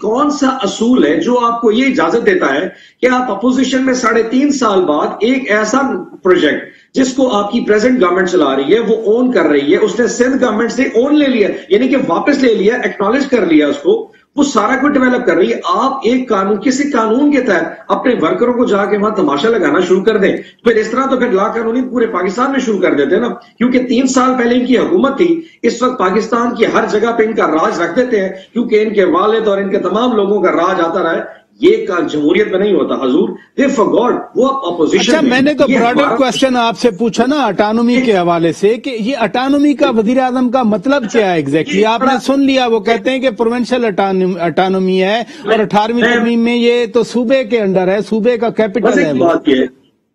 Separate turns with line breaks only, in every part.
کون سا اصول ہے جو آپ کو یہ اجازت دیتا ہے کہ آپ اپوزیشن میں 3.5 سال بعد ایک ایسا پروجیکٹ جس کو آپ کی پریزنٹ گورنمنٹ چلا رہی ہے وہ اون کر رہی ہے, اس نے سندھ گورنمنٹ سے اون لے لیا یعنی کہ واپس لے لیا, ایکنالج کر لیا اس کو, وہ سارا کچھ ڈیولپ کر رہی ہے. آپ ایک قانون کسی قانون کے تحت اپنے ورکروں کو جا کے وہاں تماشا لگانا شروع کر دیں, پھر اس طرح تو پھر لا قانونی پورے پاکستان میں شروع کر دیتے نا, کیونکہ 3 سال پہلے ان کی حکومت تھی, اس وقت پاکستان کی ہر جگہ پہ ان کا راج رکھ دیتے ہیں کیونکہ ان کے والد اور ان کے تمام لوگوں کا راج آتا رہا ہے. یہ جمہوریت میں نہیں ہوتا حضور, they forgot, وہ اپوزیشن.
اچھا میں نے تو براڈر کوشچن آپ سے پوچھا نا اٹانومی کے حوالے سے کہ یہ اٹانومی کا وزیر اعظم کا مطلب کیا ہے ایگزیکٹلی, آپ نے سن لیا وہ کہتے ہیں کہ پروونشل اٹانومی ہے اور 18ویں ترمیم میں یہ تو صوبے کے انڈر ہے, صوبے کا کیپٹل ہے.
بات یہ ہے,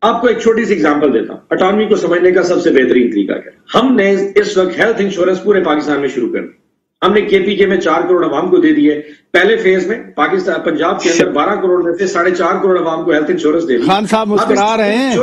آپ کو ایک چھوٹی سی ایگزامپل دیتا ہوں اٹانومی کو سمجھنے کا سب سے بہترین طریقہ کیا ہے. ہم نے اس وقت ہیلتھ انشورنس پورے پاکستان میں شروع کر دی, ہم نے کے پی کے میں 4 کروڑ عوام کو دے دیے. پہلے فیز میں پاکستان پنجاب کے اندر 12 کروڑ میں سے 4.5 کروڑ عوام کو ہیلتھ انشورنس دے دی.
خان صاحب مسکرا رہے ہیں,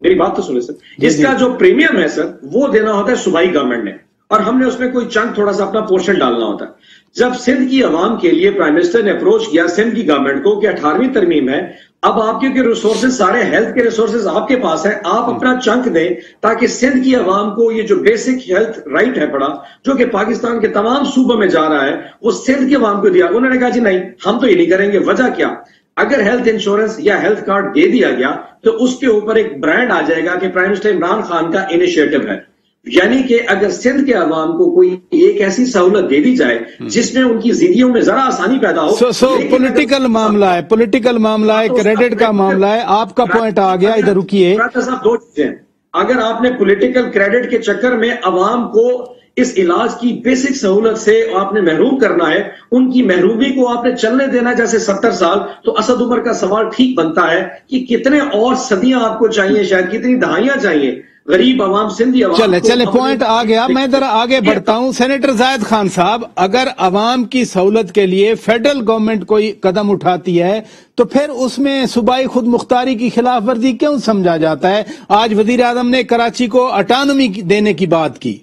میری بات تو سنیں سر. اس کا جو پریمیم ہے سر وہ دینا ہوتا ہے صوبائی گورنمنٹ نے, اور ہم نے اس میں کوئی چند تھوڑا سا اپنا پورشن ڈالنا ہوتا ہے. جب سندھ کی عوام کے لیے پرائم منسٹر نے اپروچ کیا سندھ کی گورنمنٹ کو کہ 18ویں ترمیم ہے, اب آپ کے ریسورسز سارے ہیلتھ کے ریسورسز آپ کے پاس ہیں, آپ اپنا چنک دیں تاکہ سندھ کی عوام کو یہ جو بیسک ہیلتھ رائٹ ہے پڑا جو کہ پاکستان کے تمام صوبوں میں جا رہا ہے وہ سندھ کی عوام کو دیا. انہوں نے کہا جی نہیں ہم تو یہ نہیں کریں گے. وجہ کیا, اگر ہیلتھ انشورنس یا ہیلتھ کارڈ دے دیا گیا تو اس کے اوپر ایک برانڈ آ جائے گا کہ پرائم منسٹر عمران خان کا انیشیٹو ہے. یعنی کہ اگر سندھ کے عوام کو کوئی ایک ایسی سہولت دے دی جائے جس میں ان کی زندگیوں میں ذرا آسانی پیدا ہو.
پولیٹیکل معاملہ ہے, پولیٹیکل معاملہ ہے, کریڈٹ کا معاملہ ہے. آپ کا پوائنٹ آ گیا, ادھر رکیے.
صاحب 2 چیزیں, اگر آپ نے پولیٹیکل کریڈٹ کے چکر میں عوام کو اس علاج کی بیسک سہولت سے آپ نے محروم کرنا ہے, ان کی محرومی کو آپ نے چلنے دینا جیسے 70 سال, تو اسد عمر کا سوال ٹھیک بنتا ہے کہ کتنے اور صدیاں آپ کو چاہیے, شاید کتنی دہائیاں چاہیے غریب عوام سندھی عوام.
چلے پوائنٹ آ گیا, میں ذرا آگے بڑھتا ہوں. سینیٹر زاہد خان صاحب, اگر عوام کی سہولت کے لیے فیڈرل گورنمنٹ کوئی قدم اٹھاتی ہے تو پھر اس میں صوبائی خود مختاری کی خلاف ورزی کیوں سمجھا جاتا ہے؟ آج وزیر اعظم نے کراچی کو اٹانومی دینے کی بات کی.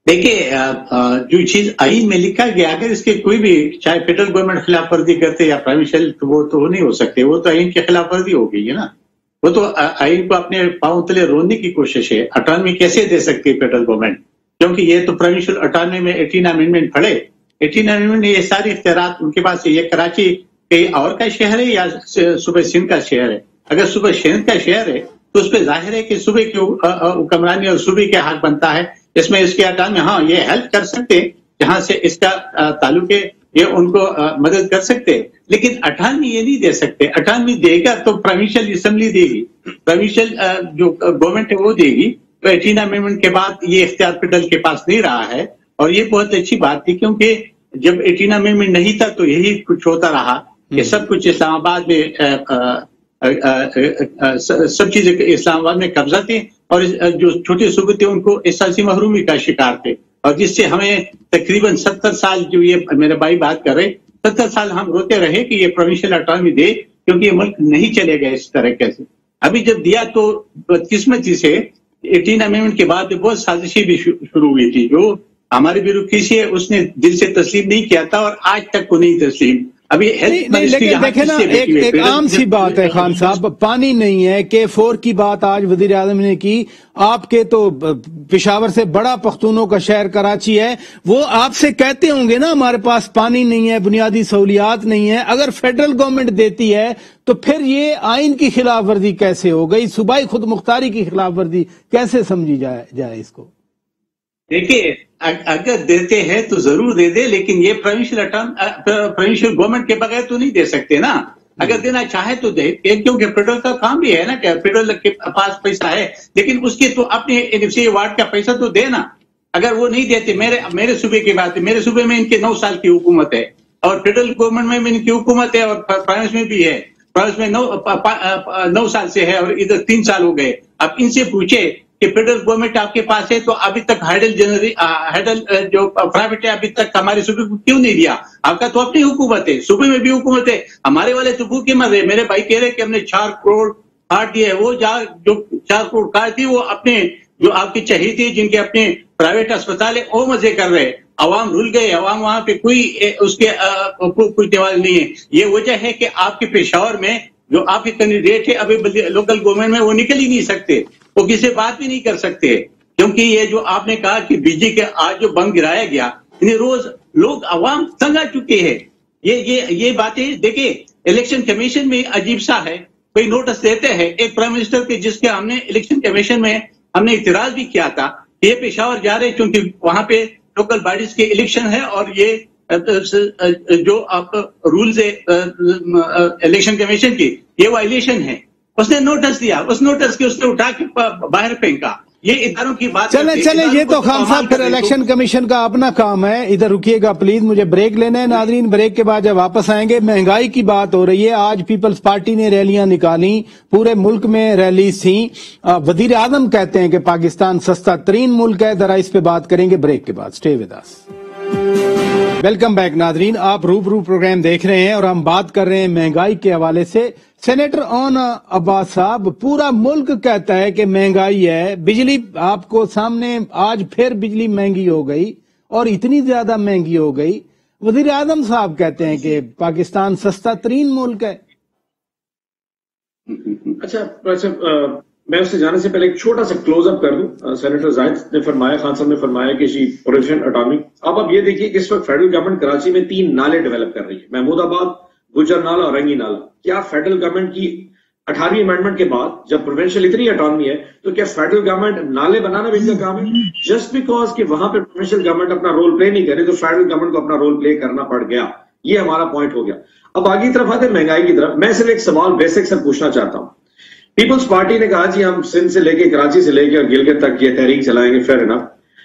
دیکھیے جو چیز آئین میں لکھا گیا اگر اس کے کوئی بھی چاہے فیڈرل گورنمنٹ خلاف ورزی کرتے یا پروونشل, وہ تو نہیں ہو سکتے, وہ تو آئین کی خلاف ورزی ہو گئی ہے نا. وہ تو آئین کو اپنے پاؤں تلے رونے کی کوشش ہے. اٹانومی کیسے دے سکتی ہے فیڈرل گورنمنٹ, کیونکہ یہ تو پروونشل اٹانومی میں 18 امینڈمنٹ پڑے. 18 امینڈمنٹ میں یہ ساری اختیارات ان کے پاس ہے. یہ کراچی کہیں اور کا شہر ہے یا صوبہ سندھ کا شہر ہے؟ اگر صوبہ سندھ کا شہر ہے تو اس پہ ظاہر ہے کہ صوبے کی حکمرانی اور صوبے کے حق بنتا ہے. اس میں اس کے اٹانومی ہاں یہ ہیلپ کر سکتے جہاں سے اس کا تعلق ہے, یہ ان کو مدد کر سکتے, لیکن 98 یہ نہیں دے سکتے. 98 دے گا تو پروونشل اسمبلی دے گی, پروونشل جو گورنمنٹ ہے وہ دے گی. تو 18 امینڈمنٹ کے بعد یہ اختیار فیڈرل کے پاس نہیں رہا ہے, اور یہ بہت اچھی بات تھی کیونکہ جب 18 امینڈمنٹ نہیں تھا تو یہی کچھ ہوتا رہا کہ سب کچھ اسلام آباد میں سب چیزیں اسلام آباد میں قبضہ تھی, اور جو چھوٹے صوبے تھے ان کو احساسی محرومی کا شکار تھے, اور جس سے ہمیں تقریباً 70 سال جو یہ میرے بھائی بات کر رہے 70 سال ہم روتے رہے کہ یہ پروونشل اٹانومی دے, کیونکہ یہ ملک نہیں چلے گا اس طریقے سے. ابھی جب دیا تو بدقسمتی سے 18 امینڈمنٹ کے بعد بہت سازشیں بھی شروع ہوئی تھی. جو ہماری بیوروکریسی ہے اس نے دل سے تسلیم نہیں کیا تھا, اور آج تک کو نہیں تسلیم. ابھی
لیکن دیکھیں نا ایک عام سی بات ہے خان صاحب, پانی نہیں ہے. K4 کی بات آج وزیر اعظم نے کی. آپ کے تو پشاور سے بڑا پختونوں کا شہر کراچی ہے, وہ آپ سے کہتے ہوں گے نا ہمارے پاس پانی نہیں ہے, بنیادی سہولیات نہیں ہے. اگر فیڈرل گورنمنٹ دیتی ہے تو پھر یہ آئین کی خلاف ورزی کیسے ہو گئی, صوبائی خود مختاری کی خلاف ورزی کیسے سمجھی جائے اس کو؟
دیکھیے اگر دیتے ہیں تو ضرور دے دے, لیکن یہ پروونشل گورنمنٹ کے بغیر تو نہیں دے سکتے نا. اگر دینا چاہے تو دے, کیونکہ فیڈرل کا کام بھی ہے نا کہ فیڈرل کے پاس پیسہ ہے, لیکن اس کے تو اپنے وارڈ کا پیسہ تو دینا. اگر وہ نہیں دیتے, میرے صوبے کی بات ہے, میرے صوبے میں ان کے 9 سال کی حکومت ہے, اور فیڈرل گورنمنٹ میں بھی ان کی حکومت ہے, اور پروونس میں بھی ہے. پروونس میں 9 سال سے ہے, اور ادھر 3 سال ہو گئے. اب ان سے پوچھے کہ فیڈرل گورنمنٹ آپ کے پاس ہے تو ابھی تک ہائیڈل جو پرائیویٹ ہے ابھی تک ہمارے صوبے کو کیوں نہیں دیا؟ آپ کا تو اپنی حکومت ہے, صوبے میں بھی حکومت ہے. ہمارے والے تو بھوکے مر رہے. میرے بھائی کہہ رہے کہ ہم نے 4 کروڑ کارڈ دیے, وہ جو 4 کروڑ کارڈ تھی وہ اپنے جو آپ کی چہی تھی جن کے اپنے پرائیویٹ اسپتال ہے وہ مزے کر رہے. عوام رول گئے, عوام وہاں پہ کوئی اس کے کوئی تیوار نہیں ہے. یہ وجہ ہے کہ آپ کے پشاور میں جو آپ کے کینڈیڈیٹ ہے ابھی لوکل گورنمنٹ میں وہ نکل ہی نہیں سکتے, وہ کسی سے بات بھی نہیں کر سکتے, کیونکہ یہ جو آپ نے کہا کہ بجلی کے آج جو بم گرایا گیا, روز لوگ عوام تنگ آ چکے ہیں. یہ باتیں دیکھیں, الیکشن کمیشن میں عجیب سا ہے, کوئی نوٹس دیتے ہیں ایک پرائم منسٹر کے جس کے ہم نے الیکشن کمیشن میں ہم نے اعتراض بھی کیا تھا کہ یہ پشاور جا رہے کیونکہ وہاں پہ لوکل باڈیز کے الیکشن ہے اور یہ جو آپ رولز ہے الیکشن کمیشن کی یہ وائلیشن ہے. اس نے نوٹس دیا, اس نوٹس کے اس نے اٹھا کے باہر پھینکا. یہ اداروں کی بات
چلیں یہ تو خان صاحب پھر الیکشن کمیشن کا اپنا کام ہے. ادھر رکیے گا پلیز, مجھے بریک لینا ہے ناظرین. بریک کے بعد جب واپس آئیں گے, مہنگائی کی بات ہو رہی ہے. آج پیپلز پارٹی نے ریلیاں نکالی, پورے ملک میں ریلیز تھیں. وزیر اعظم کہتے ہیں کہ پاکستان سستا ترین ملک ہے. ذرا اس پہ بات کریں گے بریک کے بعد. Stay with us. Welcome back ناظرین, آپ روبرو پروگرام دیکھ رہے ہیں اور ہم بات کر رہے ہیں مہنگائی کے حوالے سے. سینیٹر اون عباس صاحب, پورا ملک کہتا ہے کہ مہنگائی ہے. بجلی آپ کو سامنے, آج پھر بجلی مہنگی ہو گئی اور اتنی زیادہ مہنگی ہو گئی. وزیر اعظم صاحب کہتے ہیں کہ پاکستان سستا ترین ملک ہے.
اچھا میں اس سے جانے سے پہلے ایک چھوٹا سا کلوز اپ کر دوں. سینیٹر زاہد نے فرمایا, خان صاحب نے فرمایا کہ پروویژن اٹارمی. اب یہ دیکھیے کہ اس وقت فیڈرل گورنمنٹ کراچی میں 3 نالے ڈیولپ کر رہی ہے, محمود آباد, گجر نالا اور رنگی نالا. کیا فیڈرل گورنمنٹ کی 18ویں امینڈمنٹ کے بعد جب پروونشل اتنی اٹانومی ہے تو کیا فیڈرل گورنمنٹ نالے بنانا بھی ان کا کام ہے؟ جسٹ بیکاز کہ وہاں پہ پروونشل گورنمنٹ اپنا رول پلے نہیں کرے تو فیڈرل گورنمنٹ کو اپنا رول پلے کرنا پڑ گیا. یہ ہمارا پوائنٹ ہو گیا. اب آگے کی طرف آتے ہیں مہنگائی کی طرف. میں صرف ایک سوال بیسک سے پوچھنا چاہتا ہوں. پیپلز پارٹی نے کہا جی ہم سندھ سے لے کے کراچی سے لے کے اور گلگت تک یہ تحریک چلائیں گے. Fair enough.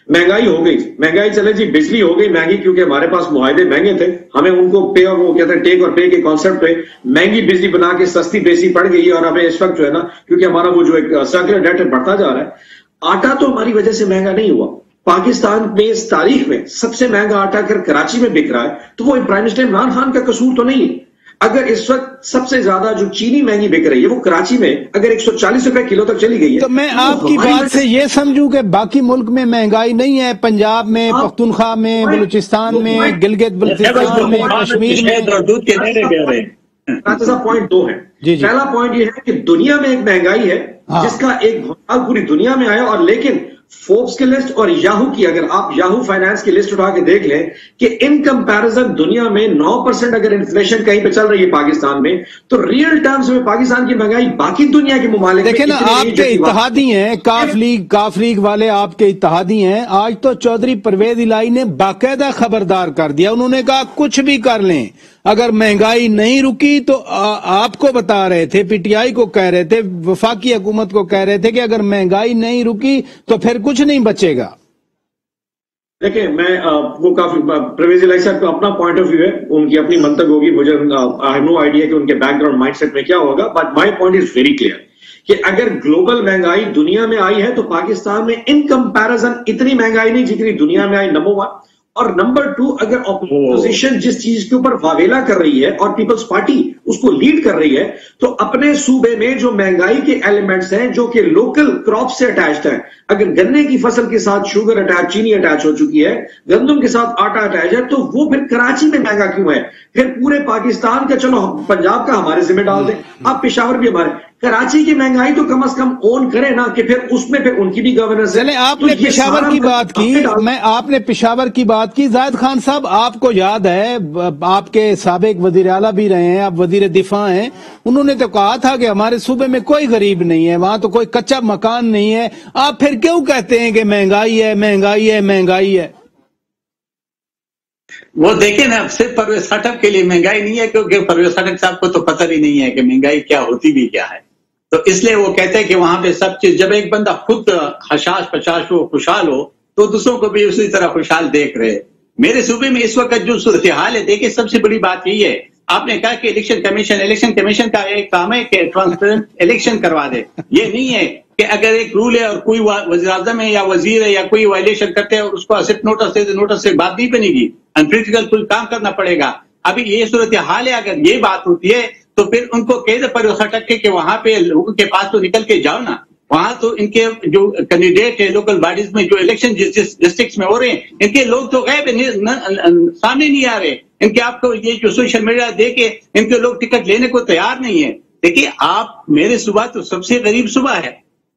مہنگائی ہو گئی, مہنگائی چلے جی, بجلی ہو گئی مہنگی کیونکہ ہمارے پاس معاہدے مہنگے تھے, ہمیں ان کو پے اور وہ کہتے ہیں ٹیک اور پے کے کانسیپٹ پہ مہنگی بجلی بنا کے سستی بیسی پڑ گئی ہے. اور ہمیں اس وقت جو ہے نا, کیونکہ ہمارا وہ جو ایک سرکولر ڈیٹ بڑھتا جا رہا ہے. آٹا تو ہماری وجہ سے مہنگا نہیں ہوا. پاکستان میں اس تاریخ میں سب سے مہنگا آٹا اگر کراچی میں بک رہا ہے تو وہ پرائم منسٹر عمران خان کا قصور تو نہیں ہے. اگر اس وقت سب سے زیادہ جو چینی مہنگی بک رہی ہے وہ کراچی میں اگر 140 روپے کلو تک چلی گئی ہے
تو میں آپ کی بات سے یہ سمجھوں کہ باقی ملک میں مہنگائی نہیں ہے, پنجاب میں, پختونخوا میں, بلوچستان میں, گلگت بلتستان میں, کشمیر میں.
پوائنٹ 2 ہے. پہلا پوائنٹ یہ ہے کہ دنیا میں ایک مہنگائی ہے جس کا ایک بھاگ پوری دنیا میں آیا, اور لیکن فوربس کی لسٹ اور یاہو کی, اگر آپ یاہو فائنانس کی لسٹ اٹھا کے دیکھ لیں کہ ان کمپیرزن دنیا میں 9% اگر انفلیشن کہیں پہ چل رہی ہے پاکستان میں, تو ریئل ٹرمز میں پاکستان کی مہنگائی باقی دنیا کے ممالک
دیکھیں نا, آپ کے اتحادی ہیں کاف لیگ والے, آپ کے اتحادی ہیں. آج تو چودھری پرویز الہی نے باقاعدہ خبردار کر دیا, انہوں نے کہا کچھ بھی کر لیں اگر مہنگائی نہیں رکی تو آپ کو بتا رہے تھے, پی ٹی آئی کو کہہ رہے تھے, وفاقی حکومت کو کہہ رہے تھے کہ اگر مہنگائی نہیں رکی تو پھر کچھ نہیں بچے گا.
دیکھیں میں وہ کافی پرویز الہی صاحب کا اپنا پوائنٹ آف ویو ہے, ان کی اپنی منطق ہوگی, مجھے آئی ہیو نو آئیڈیا کہ ان کے بیک گراؤنڈ مائنڈ سیٹ میں کیا ہوگا, but my point is very clear کہ اگر گلوبل مہنگائی دنیا میں آئی ہے تو پاکستان میں ان کمپیرزن اتنی مہنگائی نہیں جتنی دنیا میں آئی, نمبر 1. اور نمبر 2, اگر اپوزیشن جس چیز کے اوپر واویلا کر رہی ہے اور پیپلز پارٹی اس کو لیڈ کر رہی ہے, تو اپنے صوبے میں جو مہنگائی کے ایلیمنٹس ہیں جو کہ لوکل کراپ سے اٹیچڈ ہیں, اگر گنے کی فصل کے ساتھ شوگر اٹیچ, چینی اٹیچ ہو چکی ہے, گندم کے ساتھ آٹا اٹیچ ہے, تو وہ پھر کراچی میں مہنگا کیوں ہے؟ پھر پورے پاکستان کا, چلو پنجاب کا ہمارے ذمہ ڈال دیں, آپ پشاور بھی ہمارے, کراچی کی مہنگائی تو کم از کم اون کرے نا کہ پھر اس میں پھر ان کی بھی گورننس ہے.
چلیں آپ نے پشاور کی بات کی, آپ نے پشاور کی بات کی. زاہد خان صاحب, آپ کو یاد ہے آپ کے سابق وزیر اعلیٰ بھی رہے ہیں, آپ وزیر دفاع ہیں, انہوں نے تو کہا تھا کہ ہمارے صوبے میں کوئی غریب نہیں ہے, وہاں تو کوئی کچا مکان نہیں ہے. آپ پھر کیوں کہتے ہیں کہ مہنگائی ہے مہنگائی ہے مہنگائی ہے؟
وہ دیکھیں نا, صرف پرویز خٹک کے لیے مہنگائی نہیں ہے, کیونکہ پرویز خٹک صاحب کو تو پتہ ہی نہیں ہے کہ مہنگائی کیا ہوتی بھی کیا ہے. تو اس لیے وہ کہتے ہیں کہ وہاں پہ سب چیز, جب ایک بندہ خود حشاش پچاش ہو, خوشحال ہو, تو دوسروں کو بھی اسی طرح خوشحال دیکھ رہے. میرے صوبے میں اس وقت جو صورتحال ہے, دیکھیں سب سے بڑی بات یہی ہے, آپ نے کہا کہ الیکشن کمیشن کا ایک کام ہے کہ ٹرانسپیرنٹ الیکشن کروا دے. یہ نہیں ہے کہ اگر ایک رول ہے اور کوئی وزیر اعظم ہے یا وزیر ہے یا کوئی وائلیشن کرتے ہیں اور اس کو صرف نوٹس دے دے, نوٹس سے بات نہیں بنے گی, انپریکٹیکل کوئی کام کرنا پڑے گا. ابھی یہ صورتحال ہے, اگر یہ بات ہوتی ہے تو پھر ان کو کہہ دے پرویز خٹک کے کہ وہاں پہ لوگوں کے پاس تو نکل کے جاؤ نا, وہاں تو ان کے جو کینڈیڈیٹ ہے لوکل باڈیز میں جو الیکشن ڈسٹرکٹس میں ہو رہے ہیں ان کے لوگ تو غائب سامنے نہیں آ رہے. ان کے آپ کو یہ جو سوشل میڈیا دے کے ان کے لوگ ٹکٹ لینے کو تیار نہیں ہے. دیکھیے آپ میرے صوبہ تو سب سے غریب صوبہ ہے.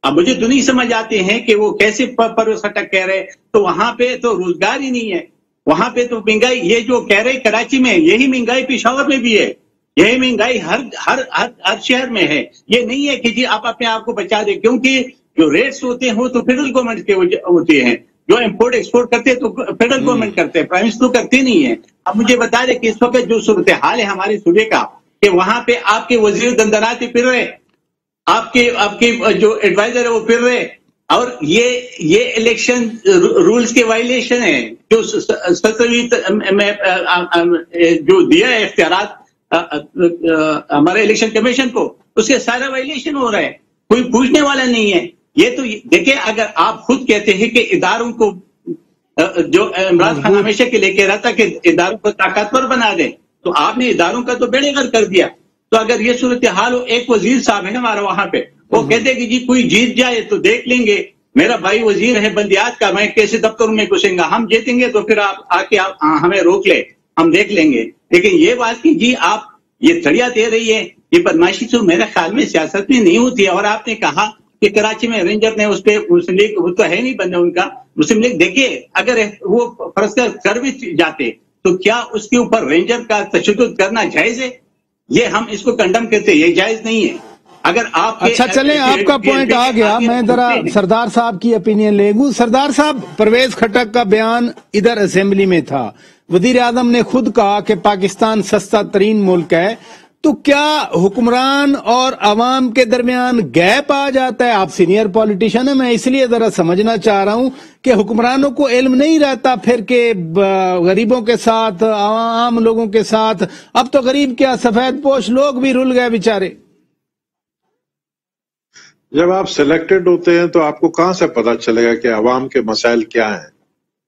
اب مجھے تو نہیں سمجھ آتے ہیں کہ وہ کیسے پرویز خٹک کہہ رہے تو وہاں پہ تو روزگار ہی نہیں ہے. وہاں پہ تو مہنگائی یہ جو کہہ رہے کراچی میں یہی مہنگائی پشاور میں بھی ہے. یہی مہنگائی ہر شہر میں ہے. یہ نہیں ہے کہ جی آپ اپنے آپ کو بچا دیں کیونکہ جو ریٹس ہوتے ہیں وہ تو فیڈرل گورنمنٹ کے ہوتے ہیں. جو امپورٹ ایکسپورٹ کرتے ہیں تو فیڈرل گورنمنٹ کرتے ہیں, پرائم منسٹر کرتے نہیں ہے. اب مجھے بتا دیں کہ اس وقت جو صورتحال ہے ہمارے صوبے کا کہ وہاں پہ آپ کے وزیر دندناتی پھر رہے, آپ کے جو ایڈوائزر ہے وہ پھر رہے, اور یہ الیکشن رولز کے وائلیشن ہے. جو 17ویں میں جو دیا ہے اختیارات ہمارے الیکشن کمیشن کو, اس کے سارا وائلیشن ہو رہا ہے. کوئی پوچھنے والا نہیں ہے. یہ تو دیکھیں اگر آپ خود کہتے ہیں کہ اداروں کو جو عمران خان ہمیشہ کے لے کے رہا تھا کہ اداروں کو طاقتور بنا دیں تو آپ نے اداروں کا تو بیڑے غرق کر دیا. تو اگر یہ صورتحال ہو, ایک وزیر صاحب ہے ہمارا وہاں پہ, وہ کہتے کہ جی کوئی جیت جائے تو دیکھ لیں گے, میرا بھائی وزیر ہے بلدیات کا, میں کیسے دفتروں میں گھسیں گا, ہم جیتیں گے تو پھر آپ آ کے ہمیں روک لے, ہم دیکھ لیں گے. لیکن یہ بات کہ جی آپ یہ تھڑیا دے رہی ہے, یہ بدماشی تو میرے خیال میں سیاست میں نہیں ہوتی ہے. اور آپ نے کہا کہ کراچی میں رینجر نے اس پہ مسلم لیگ, وہ تو ہے نہیں بندے ان کا مسلم لیگ. دیکھیے اگر وہ فرض کر بھی جاتے تو کیا اس کے اوپر رینجر کا تشدد کرنا جائز ہے؟ یہ ہم اس کو کنڈم کرتے, یہ جائز نہیں ہے. اگر آپ
اچھا چلیں, آپ کا پوائنٹ آ گیا. میں ذرا سردار صاحب کی اپینین لے گوں. سردار صاحب, پرویز خٹک کا بیان ادھر اسمبلی میں تھا, وزیر اعظم نے خود کہا کہ پاکستان سستا ترین ملک ہے, تو کیا حکمران اور عوام کے درمیان گیپ آ جاتا ہے؟ آپ سینئر پولیٹیشن ہیں, میں اس لیے ذرا سمجھنا چاہ رہا ہوں کہ حکمرانوں کو علم نہیں رہتا پھر کہ غریبوں کے ساتھ, عام لوگوں کے ساتھ, اب تو غریب کیا سفید پوش لوگ بھی رل گئے بیچارے.
جب آپ سلیکٹڈ ہوتے ہیں تو آپ کو کہاں سے پتا چلے گا کہ عوام کے مسائل کیا ہیں؟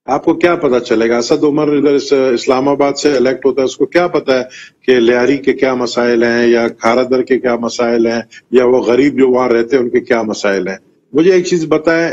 آپ کو کیا پتا چلے گا؟ اسد عمر ادھر اسلام آباد سے الیکٹ ہوتا ہے, اس کو کیا پتا ہے کہ لیاری کے کیا مسائل ہیں, یا کھارادر کے کیا مسائل ہیں, یا وہ غریب جو وہاں رہتے ہیں ان کے کیا مسائل ہیں؟ مجھے ایک چیز بتائیں,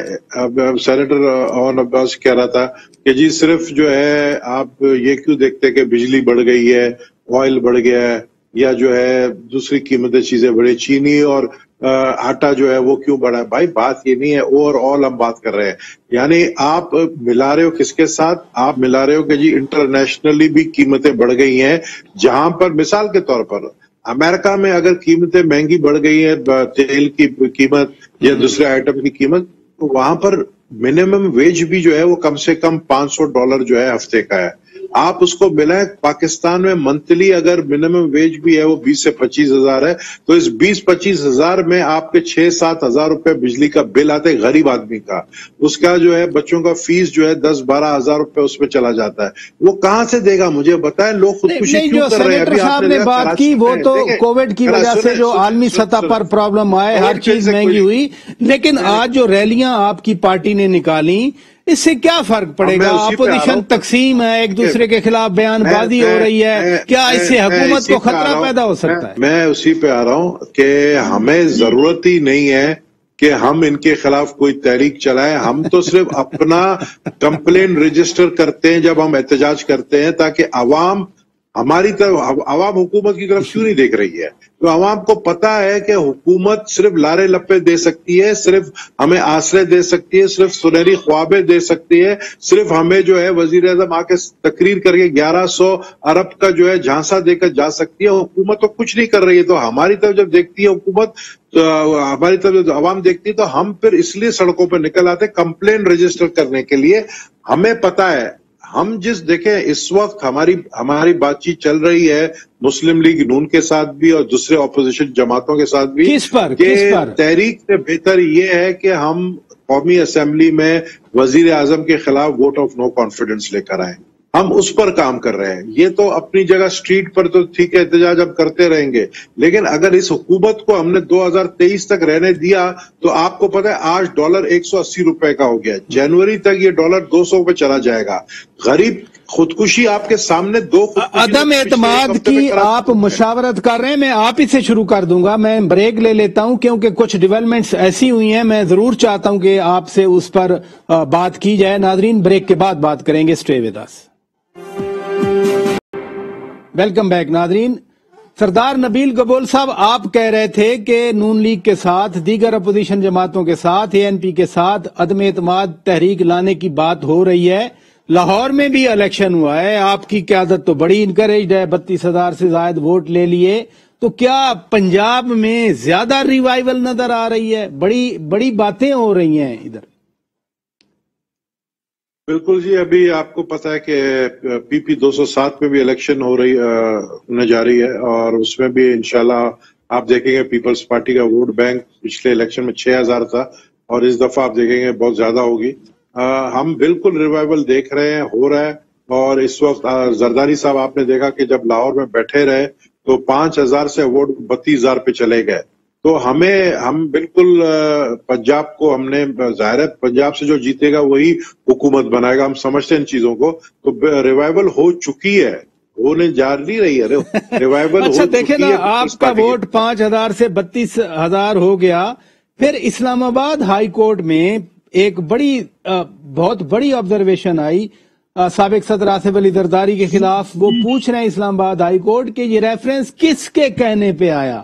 سینیٹر اون عباس کہہ رہا تھا کہ جی صرف جو ہے آپ یہ کیوں دیکھتے کہ بجلی بڑھ گئی ہے, آئل بڑھ گیا ہے, یا جو ہے دوسری قیمتی چیزیں بڑھی, چینی اور آٹا جو ہے وہ کیوں بڑھا ہے؟ بھائی بات یہ نہیں ہے, اوور آل ہم بات کر رہے ہیں. یعنی آپ ملا رہے ہو کس کے ساتھ؟ آپ ملا رہے ہو کہ جی انٹرنیشنلی بھی قیمتیں بڑھ گئی ہیں, جہاں پر مثال کے طور پر امریکہ میں اگر قیمتیں مہنگی بڑھ گئی ہیں, تیل کی قیمت یا دوسرے آئٹم کی قیمت, تو وہاں پر منیمم ویج بھی جو ہے وہ کم سے کم $500 جو ہے ہفتے کا ہے. آپ اس کو ملائیں, پاکستان میں منتھلی اگر منیمم ویج بھی ہے وہ 20 سے 25 ہزار ہے, تو اس 20-25 ہزار میں آپ کے 6-7 ہزار روپے بجلی کا بل آتے غریب آدمی کا. اس کا جو ہے بچوں کا فیس جو ہے 10-12 ہزار روپے اس پہ چلا جاتا ہے. وہ کہاں سے دے گا مجھے بتائیں. لوگ خودکشی کیوں کر رہے ہیں؟
سینیٹر صاحب نے بات کی وہ تو کووڈ کی وجہ سے جو عالمی سطح پر پرابلم آئے, ہر چیز مہنگی ہوئی, لیکن آج جو ریلیاں آپ کی پارٹی نے نکالی اس سے کیا فرق پڑے گا؟ اپوزیشن تقسیم ہے, ایک دوسرے کے خلاف بیان بازی ہو رہی ہے, کیا اس سے حکومت کو خطرہ پیدا ہو سکتا ہے؟
میں اسی پہ آ رہا ہوں کہ ہمیں ضرورت ہی نہیں ہے کہ ہم ان کے خلاف کوئی تحریک چلائیں. ہم تو صرف اپنا کمپلین رجسٹر کرتے ہیں جب ہم احتجاج کرتے ہیں, تاکہ عوام ہماری طرف, عوام حکومت کی طرف کیوں نہیں دیکھ رہی ہے. تو عوام کو پتا ہے کہ حکومت صرف لارے لپے دے سکتی ہے, صرف ہمیں آسرے دے سکتی ہے, صرف سنہری خوابیں دے سکتی ہے, صرف ہمیں جو ہے وزیر اعظم آ کے تقریر کر کے 1100 ارب کا جو ہے جھانسا دے کر جا سکتی ہے. حکومت تو کچھ نہیں کر رہی ہے. تو ہماری طرف جب دیکھتی ہے حکومت, ہماری طرف عوام دیکھتی ہے, تو ہم پھر اس لیے سڑکوں پہ نکل آتے کمپلین رجسٹر کرنے کے لیے. ہمیں پتا ہے, ہم دیکھیں اس وقت ہماری بات چیت چل رہی ہے مسلم لیگ نون کے ساتھ بھی اور دوسرے اپوزیشن جماعتوں کے ساتھ بھی,
کس پر
تحریک سے بہتر یہ ہے کہ ہم قومی اسمبلی میں وزیر اعظم کے خلاف ووٹ آف نو کانفیڈنس لے کر آئیں. ہم اس پر کام کر رہے ہیں. یہ تو اپنی جگہ سٹریٹ پر تو ٹھیک ہے, احتجاج اب کرتے رہیں گے, لیکن اگر اس حکومت کو ہم نے 2023 تک رہنے دیا تو آپ کو پتہ ہے آج $180 کا ہو گیا, جنوری تک یہ $200 پہ چلا جائے گا. غریب خودکشی آپ کے سامنے دو
عدم اعتماد کی آپ مشاورت کر رہے ہیں. میں آپ ہی سے شروع کر دوں گا. میں بریک لے لیتا ہوں کیونکہ کچھ ڈیولپمنٹس ایسی ہوئی ہیں میں ضرور چاہتا ہوں کہ آپ سے اس پر بات کی جائے. ناظرین بریک کے بعد بات کریں گے. Stay with us. Welcome back ناظرین. سردار نبیل گبول صاحب آپ کہہ رہے تھے کہ نون لیگ کے ساتھ دیگر اپوزیشن جماعتوں کے ساتھ ANP کے ساتھ عدم اعتماد تحریک لانے کی بات ہو رہی ہے. لاہور میں بھی الیکشن ہوا ہے. آپ کی قیادت تو بڑی انکریجڈ ہے. 32,000 سے زائد ووٹ لے لیے. تو کیا پنجاب میں زیادہ ریوائیول نظر آ رہی ہے؟ بڑی باتیں ہو رہی ہیں ادھر.
بالکل جی. ابھی آپ کو پتا ہے کہ PP 207 میں بھی الیکشن ہونے جا رہی ہے اور اس میں بھی انشاءاللہ آپ دیکھیں گے پیپلز پارٹی کا ووٹ بینک پچھلے الیکشن میں 6,000 تھا اور اس دفعہ آپ دیکھیں گے بہت زیادہ ہوگی. ہم بالکل ریوائیول دیکھ رہے ہیں, ہو رہا ہے. اور اس وقت زرداری صاحب آپ نے دیکھا کہ جب لاہور میں بیٹھے رہے تو 5,000 سے ووٹ 32,000 پہ چلے گئے. تو ہم بالکل پنجاب کو ہم نے ظاہر ہے پنجاب سے جو جیتے گا وہی حکومت بنائے گا. ہم سمجھتے ہیں ان چیزوں کو. تو ریوائیول ہو چکی ہے, ہونے جا نہیں رہی ہے ریوائیول.
اچھا دیکھیں نا, آپ کا ووٹ 5,000 سے 32,000 ہو گیا. پھر اسلام آباد ہائی کورٹ میں ایک بہت بڑی آبزرویشن آئی سابق صدر آصف علی زرداری کے خلاف. وہ پوچھ رہے ہیں اسلام آباد ہائی کورٹ کہ یہ ریفرنس کس کے کہنے پہ آیا.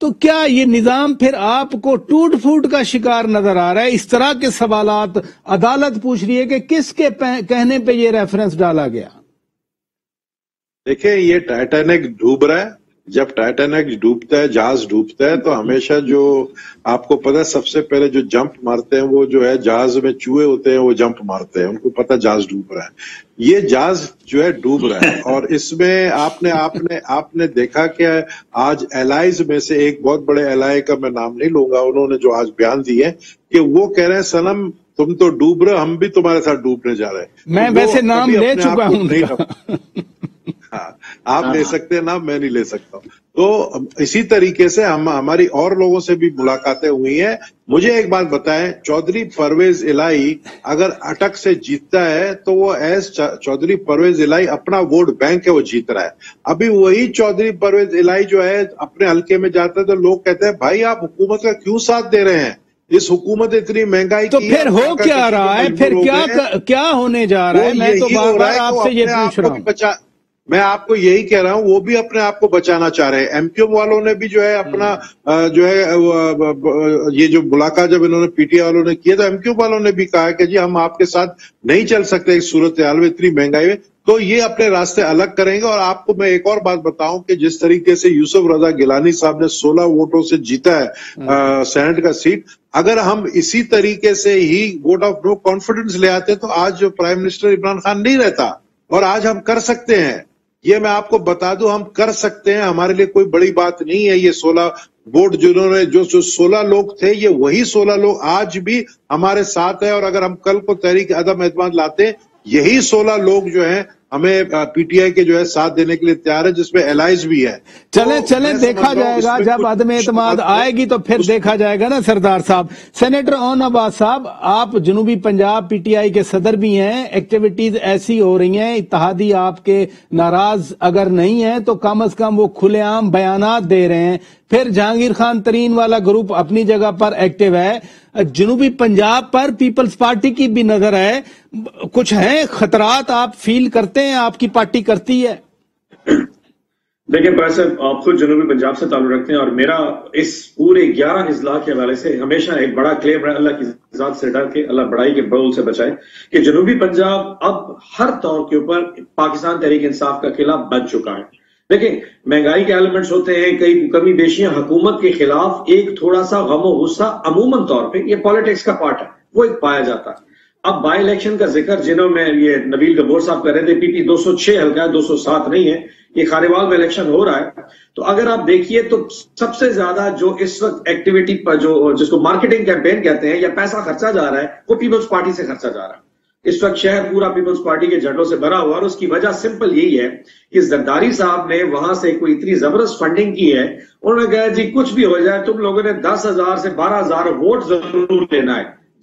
تو کیا یہ نظام پھر آپ کو ٹوٹ پھوٹ کا شکار نظر آ رہا ہے؟ اس طرح کے سوالات عدالت پوچھ رہی ہے کہ کس کے کہنے پہ یہ ریفرنس ڈالا گیا.
دیکھیں یہ ٹائٹینک ڈوب رہا ہے. جب ٹائٹینک ڈوبتا ہے, جہاز ڈوبتا ہے, تو ہمیشہ جو آپ کو پتا ہے سب سے پہلے جو جمپ مارتے ہیں وہ جو ہے جہاز میں چوہے ہوتے ہیں, وہ جمپ مارتے ہیں. ان کو پتا جہاز ڈوب رہا ہے. یہ جہاز جو ہے ڈوب رہا ہے. اور اس میں آپ نے دیکھا کہ آج الائز میں سے ایک بہت بڑے الائی کا میں نام نہیں لوں گا, انہوں نے جو آج بیان دیے کہ وہ کہہ رہے ہیں صنم تم تو ڈوب رہے, ہم بھی تمہارے ساتھ ڈوبنے جا رہے ہیں.
میں ویسے نام لے چکا ہوں.
ہاں آپ لے سکتے ہیں نام, میں نہیں لے سکتا. تو اسی طریقے سے ہماری اور لوگوں سے بھی ملاقاتیں ہوئی ہیں. مجھے ایک بات بتائیں, چودھری پرویز الہی اگر اٹک سے جیتتا ہے تو وہ ایز چودھری پرویز الہی اپنا ووٹ بینک ہے, وہ جیت رہا ہے. ابھی وہی چودھری پرویز الہی جو ہے اپنے حلقے میں جاتا ہے تو لوگ کہتے ہیں بھائی آپ حکومت کا کیوں ساتھ دے رہے ہیں, اس حکومت اتنی مہنگائی
تو پھر ہو کیا رہا ہے, پھر کیا ہونے جا رہا ہے؟ میں تو بار بار آپ سے یہ پوچھ رہا ہوں.
میں آپ کو یہی کہہ رہا ہوں, وہ بھی اپنے آپ کو بچانا چاہ رہے ہیں. MQM والوں نے بھی جو ہے اپنا جو ہے یہ جو ملاقات جب انہوں نے PTI والوں نے کیا تو MQM والوں نے بھی کہا کہ جی ہم آپ کے ساتھ نہیں چل سکتے اس صورتحال میں, اتنی مہنگائی میں. تو یہ اپنے راستے الگ کریں گے. اور آپ کو میں ایک اور بات بتاؤں کہ جس طریقے سے یوسف رضا گیلانی صاحب نے 16 ووٹوں سے جیتا ہے سینٹ کا سیٹ, اگر ہم اسی طریقے سے ہی ووٹ آف نو کانفیڈنس لے آتے تو آج جو پرائم منسٹر عمران خان نہیں رہتا. اور آج ہم کر سکتے ہیں, یہ میں آپ کو بتا دوں, ہم کر سکتے ہیں. ہمارے لیے کوئی بڑی بات نہیں ہے. یہ 16 ووٹ جنہوں نے جو 16 لوگ تھے, یہ وہی 16 لوگ آج بھی ہمارے ساتھ ہیں. اور اگر ہم کل کو تحریک عدم اعتماد لاتے, یہی 16 لوگ جو ہیں ہمیں PTI کے جو ہے ساتھ دینے کے لیے تیار ہے, جس میں الائز بھی ہے.
چلیں دیکھا جائے گا جب عدم اعتماد آئے گی تو پھر دیکھا جائے گا نا. سردار صاحب, سینیٹر اون عباس صاحب, آپ جنوبی پنجاب PTI کے صدر بھی ہیں. ایکٹیویٹیز ایسی ہو رہی ہیں, اتحادی آپ کے ناراض اگر نہیں ہیں تو کم از کم وہ کھلے عام بیانات دے رہے ہیں. پھر جہانگیر خان ترین والا گروپ اپنی جگہ پر ایکٹیو ہے. جنوبی پنجاب پر پیپلز پارٹی کی بھی نظر ہے. کچھ ہیں خطرات آپ فیل کرتے ہیں, آپ کی پارٹی کرتی ہے؟
دیکھیں بھائی صاحب, آپ خود جنوبی پنجاب سے تعلق رکھتے ہیں اور میرا اس پورے 11 اضلاع کے حوالے سے ہمیشہ ایک بڑا کلیم ہے, اللہ کی ذات سے ڈر کے, اللہ بڑائی کے بول سے بچائے, کہ جنوبی پنجاب اب ہر طور کے اوپر پاکستان تحریک انصاف کا قلعہ بن چکا ہے. دیکھیں مہنگائی کے ایلیمنٹس ہوتے ہیں, کئی کمی بیشیاں حکومت کے خلاف, ایک تھوڑا سا غم و غصہ عموماً طور پہ, یہ پالیٹکس کا پارٹ ہے, وہ ایک پایا جاتا ہے. اب بائی الیکشن کا ذکر جنہوں میں یہ نبیل گبور صاحب کر رہے تھے, PP 206 حلقہ ہے, 207 نہیں ہے, یہ خاریوال میں الیکشن ہو رہا ہے. تو اگر آپ دیکھیے تو سب سے زیادہ جو اس وقت ایکٹیویٹی پر جو جس کو مارکیٹنگ کیمپین کہتے ہیں یا پیسہ خرچہ جا رہا ہے, وہ پیپلز پارٹی سے خرچا جا رہا ہے. اس وقت شہر پورا پیپلز پارٹی کے جھنڈوں سے بھرا ہوا, اور اس کی وجہ سمپل یہی ہے کہ زرداری صاحب نے وہاں سے کوئی اتنی زبردست فنڈنگ کی ہے. انہوں نے کہا جی کچھ بھی ہو جائے تم لوگوں نے 10,000 سے 12,000 ووٹ ضرور لینا ہے.